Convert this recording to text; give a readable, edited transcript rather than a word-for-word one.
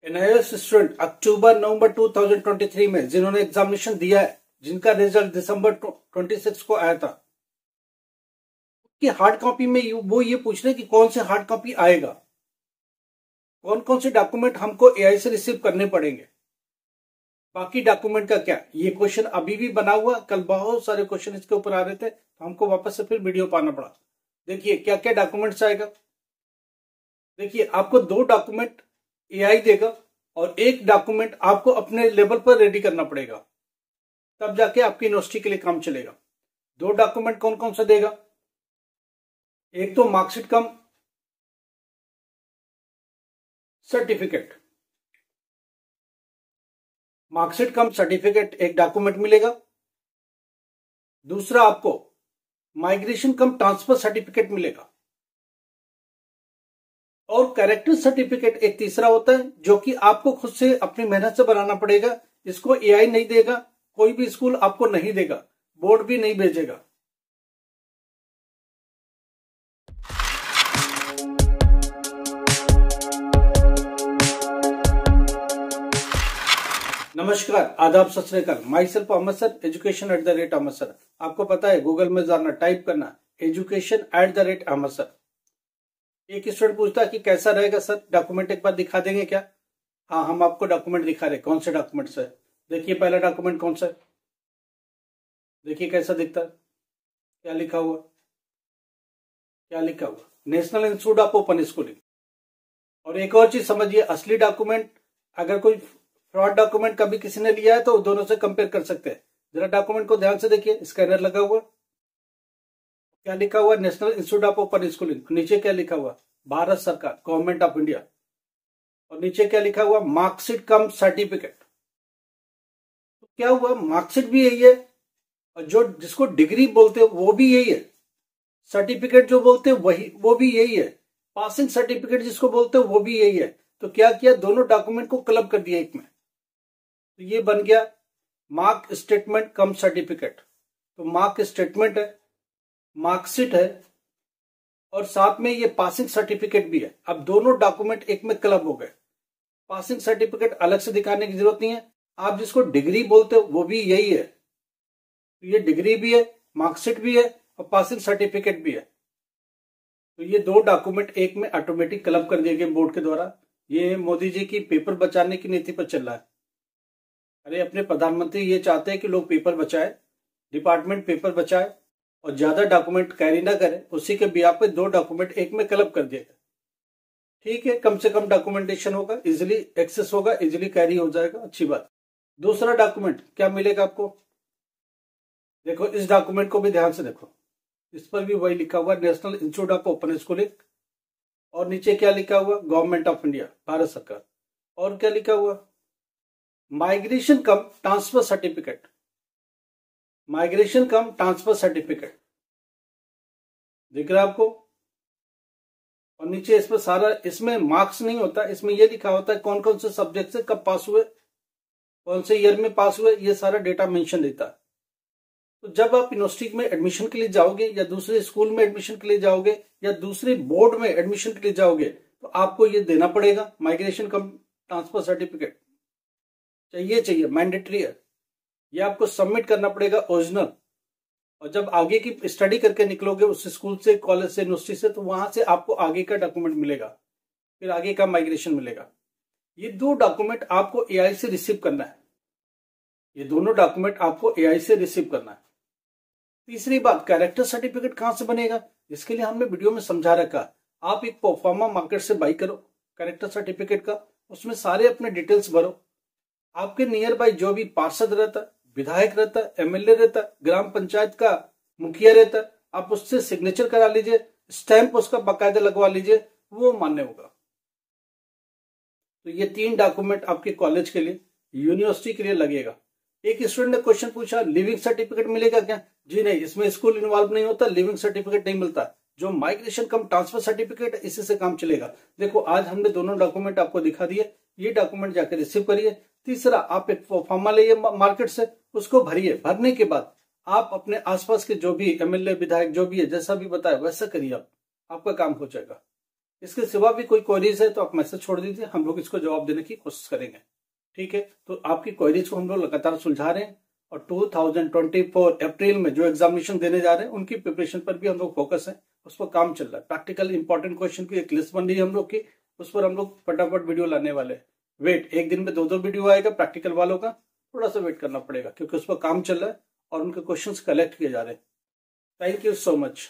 NIS student अक्टूबर नवंबर 2023 में जिन्होंने examination दिया है, जिनका रिजल्ट दिसंबर 26 को आया था, कि हार्ड कॉपी में वो ये पूछ रहे कि कौन से हार्ड कॉपी आएगा, कौन कौन से डॉक्यूमेंट हमको एआई से रिसीव करने पड़ेंगे, बाकी डॉक्यूमेंट का क्या। ये क्वेश्चन अभी भी बना हुआ, कल बहुत सारे क्वेश्चन इसके ऊपर आ रहे थे, तो हमको वापस से फिर वीडियो पाना पड़ा। देखिए क्या क्या डॉक्यूमेंट्स आएगा। देखिए आपको 2 डॉक्यूमेंट एआई देगा और 1 डॉक्यूमेंट आपको अपने लेवल पर रेडी करना पड़ेगा, तब जाके आपकी यूनिवर्सिटी के लिए काम चलेगा। 2 डॉक्यूमेंट कौन कौन सा देगा? एक तो मार्कशीट कम सर्टिफिकेट, मार्कशीट कम सर्टिफिकेट एक डॉक्यूमेंट मिलेगा। दूसरा आपको माइग्रेशन कम ट्रांसफर सर्टिफिकेट मिलेगा। और कैरेक्टर सर्टिफिकेट एक तीसरा होता है, जो कि आपको खुद से अपनी मेहनत से बनाना पड़ेगा। इसको एआई नहीं देगा, कोई भी स्कूल आपको नहीं देगा, बोर्ड भी नहीं भेजेगा। नमस्कार, आदाब, सत श्री अकाल। माई सेल्फ अहमद सर, education@अहमद सर। आपको पता है गूगल में जाना, टाइप करना education@अहमद सर। एक स्टूडेंट पूछता है कि कैसा रहेगा सर, डॉक्यूमेंट एक बार दिखा देंगे क्या? हाँ, हम आपको डॉक्यूमेंट दिखा रहे। कौन से डॉक्यूमेंट्स है? देखिए पहला डॉक्यूमेंट कौन सा है, देखिए कैसा दिखता है, क्या लिखा हुआ, क्या लिखा हुआ, national institute of open schooling. और एक और चीज समझिए, असली डॉक्यूमेंट, अगर कोई फ्रॉड डॉक्यूमेंट कभी किसी ने लिया है तो दोनों से कंपेयर कर सकते हैं। जरा डॉक्यूमेंट को ध्यान से देखिए, स्कैनर लगा हुआ, क्या लिखा हुआ, national institute of open schooling. नीचे क्या लिखा हुआ, भारत सरकार, गवर्नमेंट ऑफ इंडिया। और नीचे क्या लिखा हुआ, मार्कशीट कम सर्टिफिकेट। तो क्या हुआ, मार्कशीट भी यही है, और जो जिसको डिग्री बोलते हो वो भी यही है, सर्टिफिकेट जो बोलते हैं वही वो भी यही है, पासिंग सर्टिफिकेट जिसको बोलते हो वो भी यही है। तो क्या किया, दोनों डॉक्यूमेंट को क्लब कर दिया एक में, तो ये बन गया मार्क स्टेटमेंट कम सर्टिफिकेट। तो मार्क स्टेटमेंट है, मार्कशीट है, और साथ में ये पासिंग सर्टिफिकेट भी है। अब दोनों डॉक्यूमेंट एक में क्लब हो गए। पासिंग सर्टिफिकेट अलग से दिखाने की जरूरत नहीं है, आप जिसको डिग्री बोलते हो वो भी यही है। तो ये डिग्री भी है, मार्कशीट भी है, और पासिंग सर्टिफिकेट भी है। तो ये 2 डॉक्यूमेंट एक में ऑटोमेटिक क्लब कर दिए गए बोर्ड के द्वारा। ये मोदी जी की पेपर बचाने की नीति पर चल रहा है। अरे अपने प्रधानमंत्री ये चाहते हैं कि लोग पेपर बचाए, डिपार्टमेंट पेपर बचाए और ज्यादा डॉक्यूमेंट कैरी ना करें, उसी के बिहाफ पे 2 डॉक्यूमेंट एक में क्लब कर दिया गया। ठीक है, कम से कम डॉक्यूमेंटेशन होगा, इजिली एक्सेस होगा, इजिली कैरी हो जाएगा, अच्छी बात। दूसरा डॉक्यूमेंट क्या मिलेगा आपको, देखो इस डॉक्यूमेंट को भी ध्यान से देखो, इस पर भी वही लिखा हुआ, national institute of open schooling, और नीचे क्या लिखा हुआ, गवर्नमेंट ऑफ इंडिया, भारत सरकार। और क्या लिखा हुआ, माइग्रेशन कम ट्रांसफर सर्टिफिकेट, माइग्रेशन कम ट्रांसफर सर्टिफिकेट दिख रहा है आपको। और नीचे इस पर सारा, इसमें मार्क्स नहीं होता, इसमें यह लिखा होता है कौन कौन से सब्जेक्ट से कब पास हुए, कौन से ईयर में पास हुए, ये सारा डेटा मेंशन देता है। तो जब आप यूनिवर्सिटी में एडमिशन के लिए जाओगे, या दूसरे स्कूल में एडमिशन के लिए जाओगे, या दूसरे बोर्ड में एडमिशन के लिए जाओगे, तो आपको ये देना पड़ेगा, माइग्रेशन कम ट्रांसफर सर्टिफिकेट चाहिए, मैंडेटरी है। ये आपको सबमिट करना पड़ेगा ओरिजिनल। और जब आगे की स्टडी करके निकलोगे उस स्कूल से, कॉलेज से, यूनिवर्सिटी से, तो वहां से आपको आगे का डॉक्यूमेंट मिलेगा, फिर आगे का माइग्रेशन मिलेगा। ये 2 डॉक्यूमेंट आपको एआई से रिसीव करना है, ये दोनों डॉक्यूमेंट आपको एआई से रिसीव करना है। तीसरी बात, कैरेक्टर सर्टिफिकेट कहां से बनेगा, इसके लिए हमने वीडियो में समझा रखा। आप एक प्रोफार्मा मार्केट से बाई करो कैरेक्टर सर्टिफिकेट का, उसमें सारे अपने डिटेल्स भरो। आपके नियर बाई जो भी पार्षद रहता है, विधायक रहता है, एमएलए रहता है, ग्राम पंचायत का मुखिया रहता है, आप उससे सिग्नेचर करा लीजिए, स्टैंप उसका बाकायदा लगवा लीजिए, वो मान्य होगा। तो ये 3 डॉक्यूमेंट आपके कॉलेज के लिए, यूनिवर्सिटी के लिए लगेगा। एक स्टूडेंट ने क्वेश्चन पूछा, लिविंग सर्टिफिकेट मिलेगा क्या? जी नहीं, इसमें स्कूल इन्वॉल्व नहीं होता, लिविंग सर्टिफिकेट नहीं मिलता। जो माइग्रेशन कम ट्रांसफर सर्टिफिकेट है, इसी से काम चलेगा। देखो आज हमने दोनों डॉक्यूमेंट आपको दिखा दिए, ये डॉक्यूमेंट जाकर रिसीव करिए। तीसरा, आप एक फॉर्मा लाइए मार्केट से, उसको भरिए। भरने के बाद आप अपने आसपास के जो भी एमएलए, विधायक जो भी है, जैसा भी बताया वैसा करिए, आपका काम हो जाएगा। इसके सिवा भी कोई क्वेरीज है तो आप मैसेज छोड़ दीजिए, हम लोग इसको जवाब देने की कोशिश करेंगे। ठीक है, तो आपकी क्वेरीज को हम लोग लगातार सुलझा रहे हैं और 2024 अप्रैल में जो एग्जामिनेशन देने जा रहे हैं उनकी प्रिपरेशन पर भी हम लोग फोकस है, उस पर काम चल रहा है। प्रैक्टिकल इंपॉर्टेंट क्वेश्चन की एक लिस्ट बन रही है हम लोग की, उस पर हम लोग फटाफट वीडियो लाने वाले हैं। वेट, एक दिन में 2 वीडियो आएगा प्रैक्टिकल वालों का, थोड़ा सा वेट करना पड़ेगा क्योंकि उस पर काम चल रहा है और उनके क्वेश्चन कलेक्ट किए जा रहे हैं। Thank you so much.